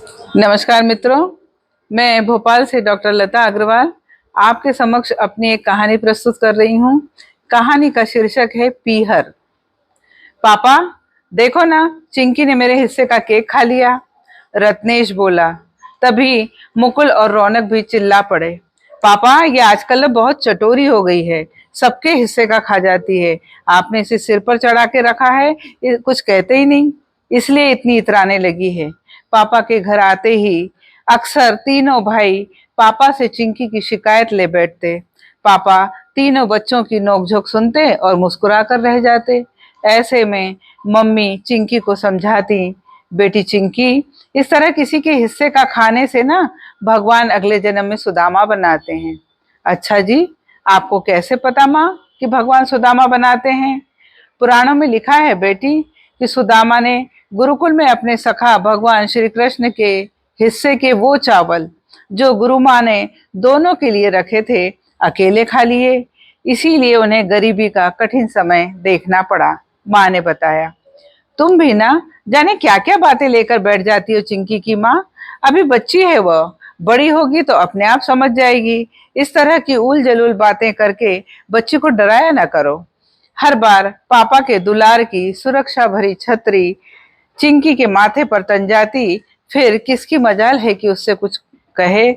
नमस्कार मित्रों, मैं भोपाल से डॉक्टर लता अग्रवाल आपके समक्ष अपनी एक कहानी प्रस्तुत कर रही हूँ। कहानी का शीर्षक है पीहर। पापा देखो ना, चिंकी ने मेरे हिस्से का केक खा लिया, रत्नेश बोला। तभी मुकुल और रौनक भी चिल्ला पड़े। पापा ये आजकल बहुत चटोरी हो गई है, सबके हिस्से का खा जाती है। आपने इसे सिर पर चढ़ा के रखा है, ये कुछ कहते ही नहीं, इसलिए इतनी इतराने लगी है। पापा के घर आते ही अक्सर तीनों भाई पापा से चिंकी की शिकायत ले बैठते। पापा तीनों बच्चों की नोकझोंक सुनते और मुस्कुरा कर रह जाते। ऐसे में मम्मी चिंकी को समझाती, बेटी चिंकी, इस तरह किसी के हिस्से का खाने से ना भगवान अगले जन्म में सुदामा बनाते हैं। अच्छा जी, आपको कैसे पता माँ कि भगवान सुदामा बनाते हैं? पुराणों में लिखा है बेटी कि सुदामा ने गुरुकुल में अपने सखा भगवान श्री कृष्ण के हिस्से के वो चावल जो गुरु माँ ने दोनों के लिए रखे थे अकेले खा लिए, इसीलिए उन्हें गरीबी का कठिन समय देखना पड़ा। माँ ने बताया। तुम भी ना जाने क्या क्या बातें लेकर बैठ जाती हो चिंकी की माँ। अभी बच्ची है वह, बड़ी होगी तो अपने आप समझ जाएगी। इस तरह की उल जलूल बातें करके बच्ची को डराया ना करो। हर बार पापा के दुलार की सुरक्षा भरी छतरी चिंकी के माथे पर तन जाती, फिर किसकी मजाल है कि उससे कुछ कहे।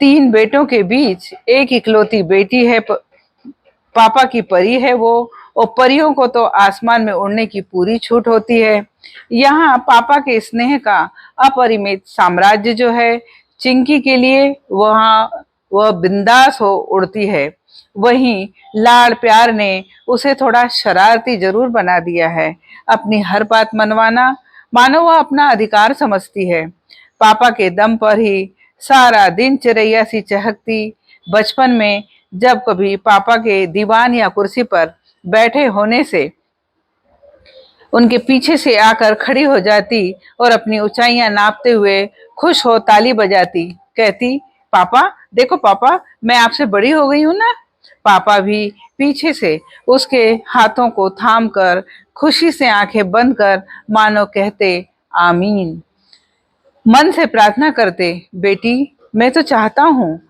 तीन बेटों के बीच एक इकलौती बेटी है, पापा की परी है वो, और परियों को तो आसमान में उड़ने की पूरी छूट होती है। यहाँ पापा के स्नेह का अपरिमित साम्राज्य जो है, चिंकी के लिए वहाँ वह बिंदास हो उड़ती है। वहीं लाड़ प्यार ने उसे थोड़ा शरारती जरूर बना दिया है। अपनी हर बात मनवाना मानो वह अपना अधिकार समझती है। पापा के दम पर ही सारा दिन चिरैया सी चहकती। बचपन में जब कभी पापा के दीवान या कुर्सी पर बैठे होने से उनके पीछे से आकर खड़ी हो जाती और अपनी ऊंचाइयां नापते हुए खुश हो ताली बजाती, कहती, पापा देखो पापा, मैं आपसे बड़ी हो गई हूं ना। पापा भी पीछे से उसके हाथों को थाम कर खुशी से आंखें बंद कर मानो कहते, आमीन। मन से प्रार्थना करते, बेटी मैं तो चाहता हूँ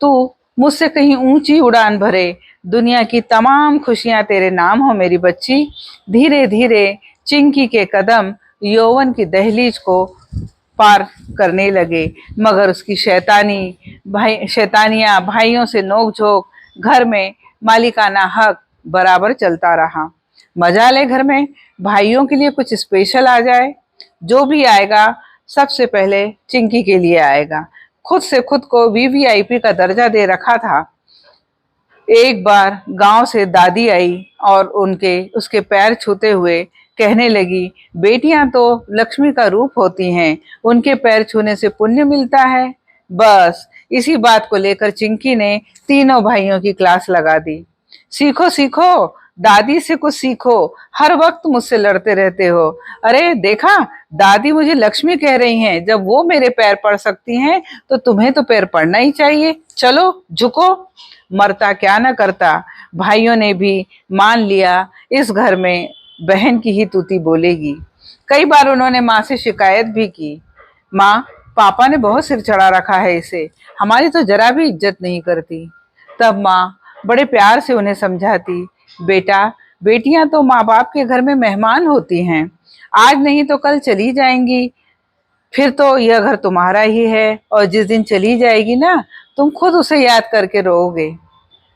तू मुझसे कहीं ऊंची उड़ान भरे, दुनिया की तमाम खुशियां तेरे नाम हो मेरी बच्ची। धीरे धीरे चिंकी के कदम यौवन की दहलीज को पार करने लगे, मगर उसकी शैतानियां, भाइयों से नोकझोंक, घर में मालिकाना हक बराबर चलता रहा। मजा ले घर में भाइयों के लिए कुछ स्पेशल आ जाए। जो भी आएगा सबसे पहले चिंकी के लिए आएगा। खुद से खुद को वीवीआईपी का दर्जा दे रखा था। एक बार गांव से दादी आई और उसके पैर छूते हुए कहने लगी, बेटियां तो लक्ष्मी का रूप होती हैं, उनके पैर छूने से पुण्य मिलता है। बस इसी बात को लेकर चिंकी ने तीनों भाइयों की क्लास लगा दी। सीखो सीखो, दादी से कुछ सीखो, हर वक्त मुझसे लड़ते रहते हो। अरे देखा, दादी मुझे लक्ष्मी कह रही हैं, जब वो मेरे पैर पड़ सकती हैं तो तुम्हें तो पैर पड़ना ही चाहिए। चलो झुको। मरता क्या न करता, भाइयों ने भी मान लिया इस घर में बहन की ही तूती बोलेगी। कई बार उन्होंने माँ से शिकायत भी की, माँ पापा ने बहुत सिर चढ़ा रखा है इसे, हमारी तो जरा भी इज्जत नहीं करती। तब माँ बड़े प्यार से उन्हें समझाती, बेटा बेटियां तो माँ बाप के घर में मेहमान होती हैं, आज नहीं तो कल चली जाएंगी, फिर तो यह घर तुम्हारा ही है, और जिस दिन चली जाएगी ना तुम खुद उसे याद करके रोओगे।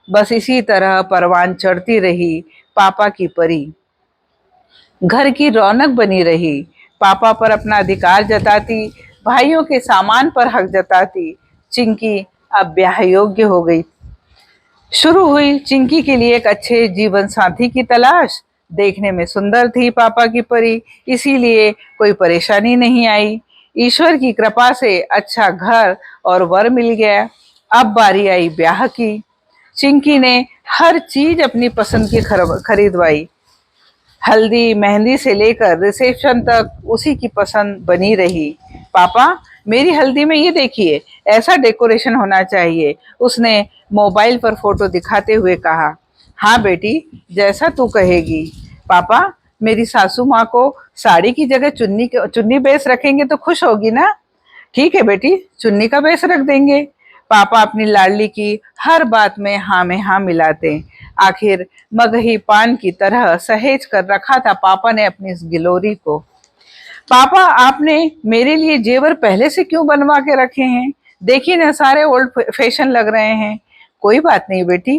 बस इसी तरह परवान चढ़ती रही पापा की परी, घर की रौनक बनी रही। पापा पर अपना अधिकार जताती, भाइयों के सामान पर हक जताती। चिंकी अब ब्याह योग्य हो गई। शुरू हुई चिंकी के लिए एक अच्छे जीवन साथी की तलाश। देखने में सुंदर थी पापा की परी, इसीलिए कोई परेशानी नहीं आई। ईश्वर की कृपा से अच्छा घर और वर मिल गया। अब बारी आई ब्याह की। चिंकी ने हर चीज अपनी पसंद की खरीदवाई। हल्दी मेहंदी से लेकर रिसेप्शन तक उसी की पसंद बनी रही। पापा मेरी हल्दी में ये देखिए, ऐसा डेकोरेशन होना चाहिए, उसने मोबाइल पर फोटो दिखाते हुए कहा। हाँ बेटी, जैसा तू कहेगी। पापा मेरी सासू माँ को साड़ी की जगह चुन्नी बेस रखेंगे तो खुश होगी ना? ठीक है बेटी, चुन्नी का बेस रख देंगे। पापा अपनी लाडली की हर बात में हाँ मिलाते। आखिर मगही पान की तरह सहेज कर रखा था पापा ने अपनी इस गिलोरी को। पापा, आपने मेरे लिए जेवर पहले से क्यों बनवा के रखे हैं? देखिए ना, सारे ओल्ड फैशन लग रहे हैं। कोई बात नहीं बेटी,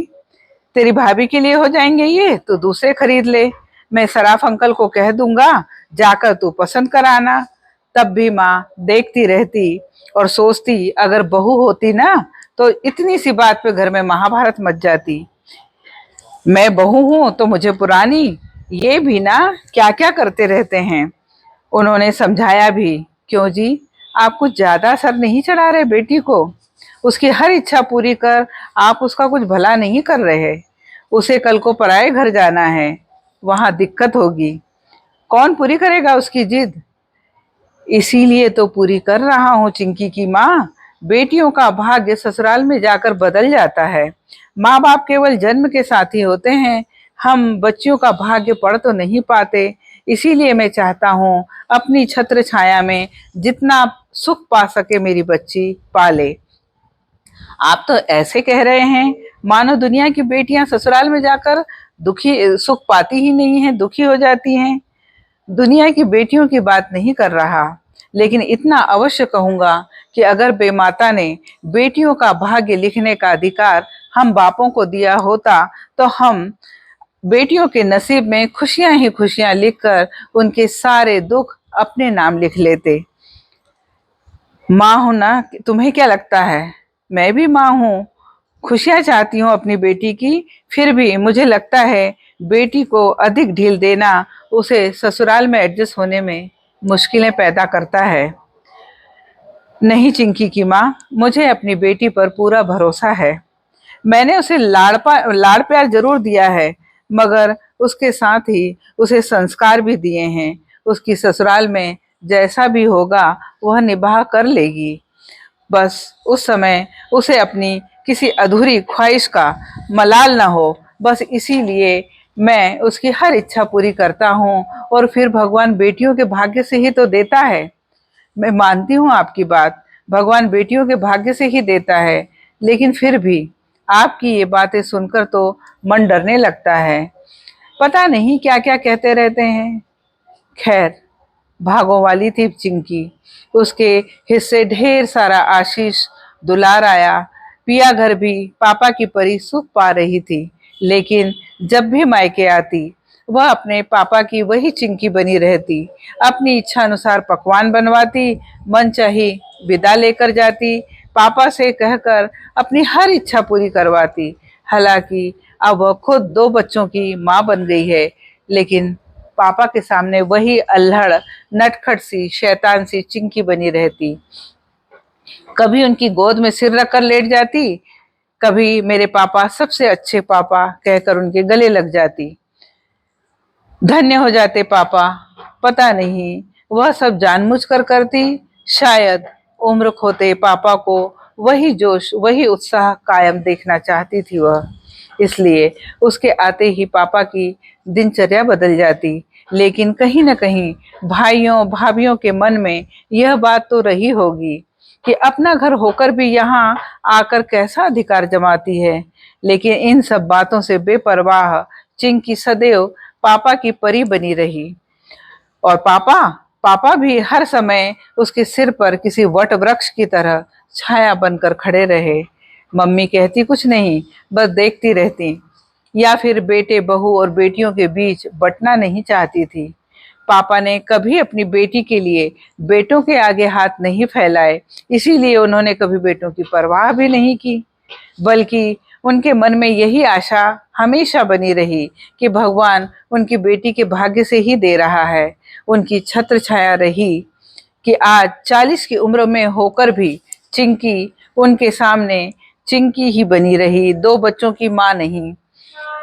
तेरी भाभी के लिए हो जाएंगे ये, तो दूसरे खरीद ले। मैं सराफ अंकल को कह दूंगा, जाकर तू पसंद कराना। तब भी माँ देखती रहती और सोचती, अगर बहू होती ना तो इतनी सी बात पे घर में महाभारत मच जाती। मैं बहू हूं तो मुझे पुरानी ये भी ना क्या क्या करते रहते हैं। उन्होंने समझाया भी। क्यों जी, आप कुछ ज्यादा असर नहीं चढ़ा रहे बेटी को? उसकी हर इच्छा पूरी कर आप उसका कुछ भला नहीं कर रहे। उसे कल को पराए घर जाना है, वहां दिक्कत होगी। कौन पूरी करेगा उसकी जिद? इसीलिए तो पूरी कर रहा हूँ चिंकी की माँ। बेटियों का भाग्य ससुराल में जाकर बदल जाता है। माँ बाप केवल जन्म के साथी होते हैं, हम बच्चियों का भाग्य पढ़ तो नहीं पाते। इसीलिए मैं चाहता हूँ अपनी छत्र छाया में जितना सुख पा सके मेरी बच्ची पाले। आप तो ऐसे कह रहे हैं मानो दुनिया की बेटियां ससुराल में जाकर दुखी सुख पाती ही नहीं है, दुखी हो जाती हैं। दुनिया की बेटियों की बात नहीं कर रहा, लेकिन इतना अवश्य कहूंगा कि अगर बेमाता ने बेटियों का भाग्य लिखने का अधिकार हम बापों को दिया होता तो हम बेटियों के नसीब में खुशियां ही खुशियां लिखकर उनके सारे दुख अपने नाम लिख लेते। माँ हूं ना, तुम्हें क्या लगता है? मैं भी माँ हूँ, खुशियां चाहती हूँ अपनी बेटी की। फिर भी मुझे लगता है बेटी को अधिक ढील देना उसे ससुराल में एडजस्ट होने में मुश्किलें पैदा करता है। नहीं चिंकी की माँ, मुझे अपनी बेटी पर पूरा भरोसा है। मैंने उसे लाड़ प्यार जरूर दिया है, मगर उसके साथ ही उसे संस्कार भी दिए हैं। उसकी ससुराल में जैसा भी होगा वह निभा कर लेगी। बस उस समय उसे अपनी किसी अधूरी ख्वाहिश का मलाल ना हो, बस इसीलिए मैं उसकी हर इच्छा पूरी करता हूँ। और फिर भगवान बेटियों के भाग्य से ही तो देता है। मैं मानती हूँ आपकी बात, भगवान बेटियों के भाग्य से ही देता है, लेकिन फिर भी आपकी ये बातें सुनकर तो मन डरने लगता है। पता नहीं क्या क्या कहते रहते हैं। खैर, भागों वाली थी चिंकी। उसके हिस्से ढेर सारा आशीष दुलार आया। पिया घर भी पापा की परी सुख पा रही थी, लेकिन जब भी मायके आती वह अपने पापा की वही चिंकी बनी रहती। अपनी इच्छा अनुसार पकवान बनवाती, मन चाही विदा लेकर जाती, पापा से कहकर अपनी हर इच्छा पूरी करवाती। हालांकि अब वह खुद 2 बच्चों की माँ बन गई है, लेकिन पापा के सामने वही अल्हड़ नटखट सी शैतान सी चिंकी बनी रहती। कभी उनकी गोद में सिर रखकर लेट जाती, कभी मेरे पापा सबसे अच्छे पापा कहकर उनके गले लग जाती। धन्य हो जाते पापा। पता नहीं वह सब जानबूझकर करती, शायद उम्र खोते पापा को वही जोश वही उत्साह कायम देखना चाहती थी वह। इसलिए उसके आते ही पापा की दिनचर्या बदल जाती। लेकिन कहीं न कहीं भाइयों भाभियों के मन में यह बात तो रही होगी कि अपना घर होकर भी यहाँ आकर कैसा अधिकार जमाती है। लेकिन इन सब बातों से बेपरवाह चिंकी सदैव पापा की परी बनी रही। और पापा पापा भी हर समय उसके सिर पर किसी वट वृक्ष की तरह छाया बनकर खड़े रहे। मम्मी कहती कुछ नहीं, बस देखती रहती, या फिर बेटे बहू और बेटियों के बीच बंटना नहीं चाहती थी। पापा ने कभी अपनी बेटी के लिए बेटों के आगे हाथ नहीं फैलाए, इसीलिए उन्होंने कभी बेटों की परवाह भी नहीं की। बल्कि उनके मन में यही आशा हमेशा बनी रही कि भगवान उनकी बेटी के भाग्य से ही दे रहा है। उनकी छत्र छाया रही कि आज 40 की उम्र में होकर भी चिंकी उनके सामने चिंकी ही बनी रही, 2 बच्चों की माँ नहीं।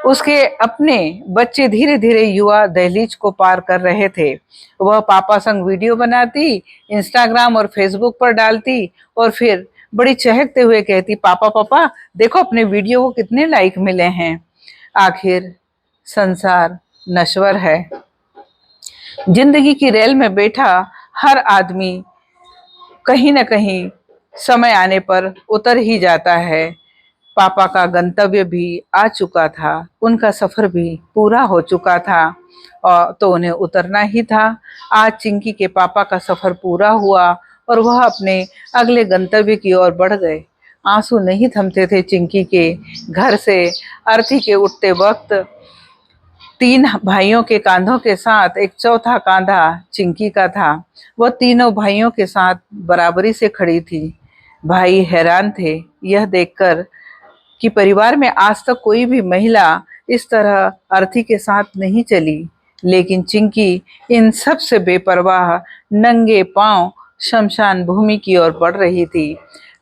उसके अपने बच्चे धीरे धीरे युवा दहलीज को पार कर रहे थे। वह पापा संग वीडियो बनाती, इंस्टाग्राम और फेसबुक पर डालती और फिर बड़ी चहकते हुए कहती, पापा पापा देखो अपने वीडियो को कितने लाइक मिले हैं। आखिर संसार नश्वर है। जिंदगी की रेल में बैठा हर आदमी कहीं न कहीं समय आने पर उतर ही जाता है। पापा का गंतव्य भी आ चुका था, उनका सफ़र भी पूरा हो चुका था और तो उन्हें उतरना ही था। आज चिंकी के पापा का सफ़र पूरा हुआ और वह अपने अगले गंतव्य की ओर बढ़ गए। आंसू नहीं थमते थे चिंकी के। घर से अर्थी के उठते वक्त 3 भाइयों के कांधों के साथ एक चौथा कांधा चिंकी का था। वह तीनों भाइयों के साथ बराबरी से खड़ी थी। भाई हैरान थे यह देखकर कि परिवार में आज तक कोई भी महिला इस तरह अर्थी के साथ नहीं चली, लेकिन चिंकी इन सब से बेपरवाह नंगे पांव शमशान भूमि की ओर बढ़ रही थी।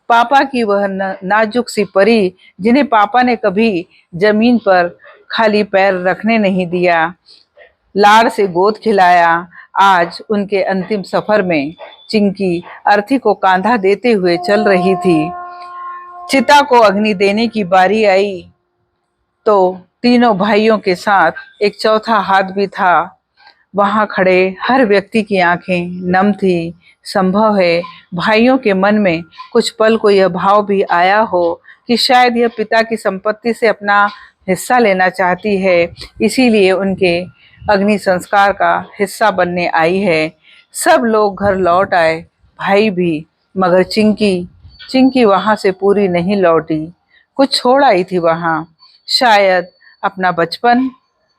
पापा की वह नाजुक सी परी, जिन्हें पापा ने कभी जमीन पर खाली पैर रखने नहीं दिया, लाड़ से गोद खिलाया, आज उनके अंतिम सफर में चिंकी अर्थी को कांधा देते हुए चल रही थी। चिता को अग्नि देने की बारी आई तो तीनों भाइयों के साथ एक चौथा हाथ भी था। वहां खड़े हर व्यक्ति की आंखें नम थी। संभव है भाइयों के मन में कुछ पल को यह भाव भी आया हो कि शायद यह पिता की संपत्ति से अपना हिस्सा लेना चाहती है, इसीलिए उनके अग्नि संस्कार का हिस्सा बनने आई है। सब लोग घर लौट आए, भाई भी, मगर चिंकी चिंकी वहां से पूरी नहीं लौटी। कुछ छोड़ आई थी वहां, शायद अपना बचपन,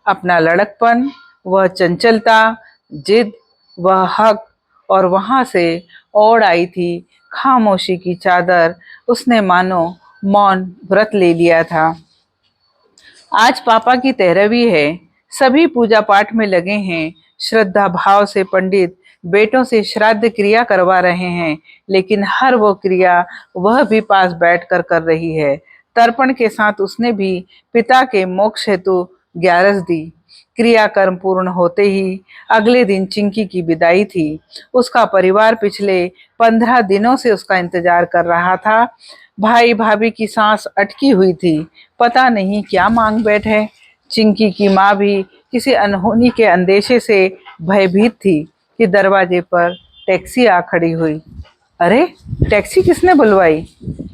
अपना लड़कपन, वह चंचलता, जिद, वह हक, और वहां से ओढ़ आई थी खामोशी की चादर। उसने मानो मौन व्रत ले लिया था। आज पापा की 13वीं है। सभी पूजा पाठ में लगे हैं। श्रद्धा भाव से पंडित बेटों से श्राद्ध क्रिया करवा रहे हैं, लेकिन हर वो क्रिया वह भी पास बैठकर कर रही है। तर्पण के साथ उसने भी पिता के मोक्ष हेतु ग्यारस दी। क्रिया कर्म पूर्ण होते ही अगले दिन चिंकी की विदाई थी। उसका परिवार पिछले 15 दिनों से उसका इंतजार कर रहा था। भाई भाभी की सांस अटकी हुई थी, पता नहीं क्या मांग बैठे। चिंकी की माँ भी किसी अनहोनी के अंदेशे से भयभीत थी कि दरवाजे पर टैक्सी आ खड़ी हुई। अरे, टैक्सी किसने बुलवाई?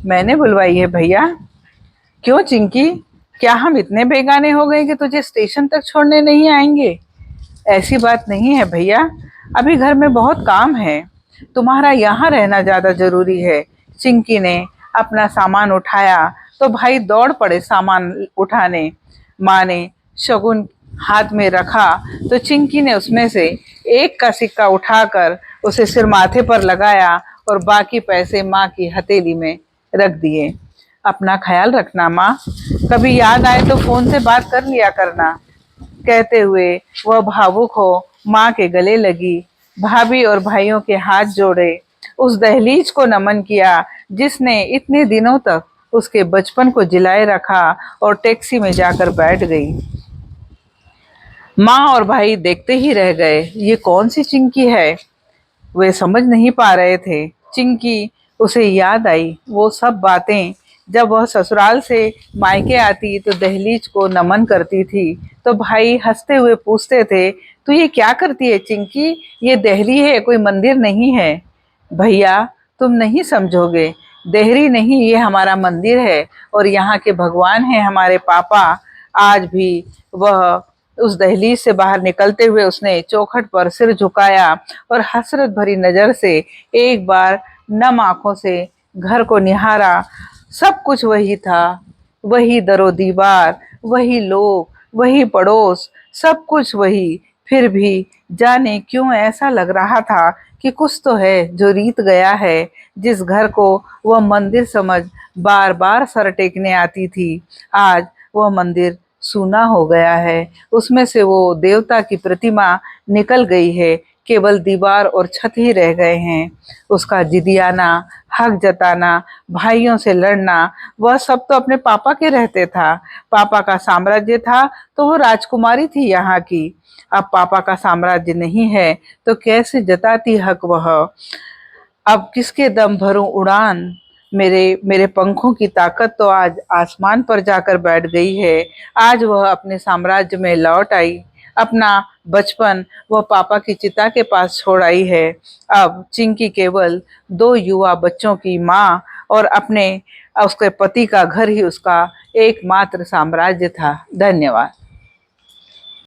मैंने बुलवाई है भैया। क्यों चिंकी, क्या हम इतने बेगाने हो गए कि तुझे स्टेशन तक छोड़ने नहीं आएंगे? ऐसी बात नहीं है भैया, अभी घर में बहुत काम है, तुम्हारा यहाँ रहना ज्यादा जरूरी है। चिंकी ने अपना सामान उठाया तो भाई दौड़ पड़े सामान उठाने। माँ ने शगुन हाथ में रखा तो चिंकी ने उसमें से एक का सिक्का उठाकर उसे सिर माथे पर लगाया और बाकी पैसे माँ की हथेली में रख दिए। अपना ख्याल रखना माँ, कभी याद आए तो फोन से बात कर लिया करना। कहते हुए वह भावुक हो माँ के गले लगी। भाभी और भाइयों के हाथ जोड़े, उस दहलीज को नमन किया जिसने इतने दिनों तक उसके बचपन को जिलाए रखा, और टैक्सी में जाकर बैठ गई। माँ और भाई देखते ही रह गए, ये कौन सी चिंकी है? वे समझ नहीं पा रहे थे। चिंकी, उसे याद आई वो सब बातें, जब वह ससुराल से मायके आती तो दहलीज को नमन करती थी तो भाई हंसते हुए पूछते थे, तू ये क्या करती है चिंकी? ये देहरी है, कोई मंदिर नहीं है। भैया, तुम नहीं समझोगे, देहरी नहीं, ये हमारा मंदिर है और यहाँ के भगवान हैं हमारे पापा। आज भी वह उस दहलीज से बाहर निकलते हुए उसने चौखट पर सिर झुकाया और हसरत भरी नजर से एक बार नम आंखों से घर को निहारा। सब कुछ वही था, वही दरो दीवार, वही लोग, वही पड़ोस, सब कुछ वही। फिर भी जाने क्यों ऐसा लग रहा था कि कुछ तो है जो रीत गया है। जिस घर को वह मंदिर समझ बार बार सर टेकने आती थी, आज वह मंदिर सूना हो गया है। उसमें से वो देवता की प्रतिमा निकल गई है, केवल दीवार और छत ही रह गए हैं। उसका जिदियाना, हक जताना, भाइयों से लड़ना, वह सब तो अपने पापा के रहते था। पापा का साम्राज्य था तो वो राजकुमारी थी यहाँ की। अब पापा का साम्राज्य नहीं है तो कैसे जताती हक वह? अब किसके दम भरूं उड़ान? मेरे मेरे पंखों की ताकत तो आज आसमान पर जाकर बैठ गई है। आज वह अपने साम्राज्य में लौट आई। अपना बचपन वह पापा की चिता के पास छोड़ आई है। अब चिंकी केवल 2 युवा बच्चों की माँ और अपने उसके पति का घर ही उसका एकमात्र साम्राज्य था। धन्यवाद।